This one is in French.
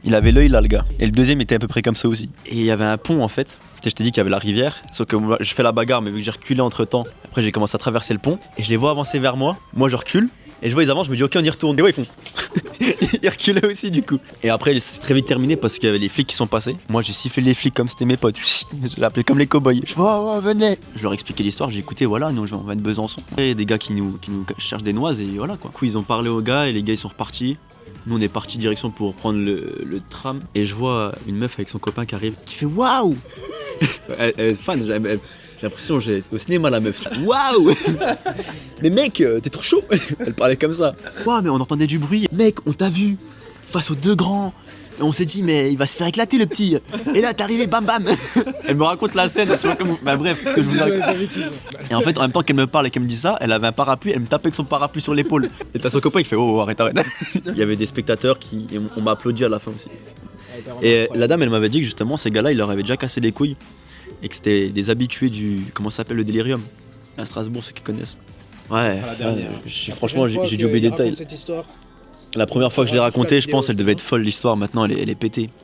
Il avait l'œil là, le gars. Et le deuxième était à peu près comme ça aussi. Et il y avait un pont en fait. Je t'ai dit qu'il y avait la rivière. Sauf que moi, je fais la bagarre, mais vu que j'ai reculé entre temps, après j'ai commencé à traverser le pont. Et je les vois avancer vers moi. Moi je recule. Et je vois ils avancent, je me dis ok on y retourne. Et ouais ils font. Ils reculaient aussi du coup. Et après c'est très vite terminé parce qu'il y avait les flics qui sont passés. Moi j'ai sifflé les flics comme c'était mes potes. Je l'ai appelé comme les cow-boys. Je vois oh, venez. Je leur ai expliqué l'histoire, j'ai écouté voilà, nous on va de Besançon. Et des gars qui nous cherchent des noises et voilà quoi. Du coup ils ont parlé aux gars et les gars ils sont repartis. Nous on est parti direction pour prendre le tram. Et je vois une meuf avec son copain qui arrive, qui fait waouh. Elle est fan, j'ai l'impression que j'ai au cinéma la meuf. Waouh. Mais mec, t'es trop chaud. Elle parlait comme ça. Waouh, mais on entendait du bruit. Mec, on t'a vu face aux deux grands. Et on s'est dit, mais il va se faire éclater le petit. Et là, t'es arrivé, bam bam. Elle me raconte la scène, tu vois, comme. Bah bref, ce que je vous raconte. Et en fait, en même temps qu'elle me parle et qu'elle me dit ça, elle avait un parapluie, elle me tapait avec son parapluie sur l'épaule. Et t'as son copain, il fait, oh, arrête. Il y avait des spectateurs qui. Et on m'a applaudi à la fin aussi. Et la dame, elle m'avait dit que justement, ces gars-là, ils leur avaient déjà cassé les couilles. Et que c'était des habitués du. Comment ça s'appelle, le délirium à Strasbourg, ceux qui connaissent. Ouais, franchement, j'ai dû oublier des détails. La première fois que je l'ai raconté, je pense, elle devait être folle l'histoire, maintenant elle est pétée.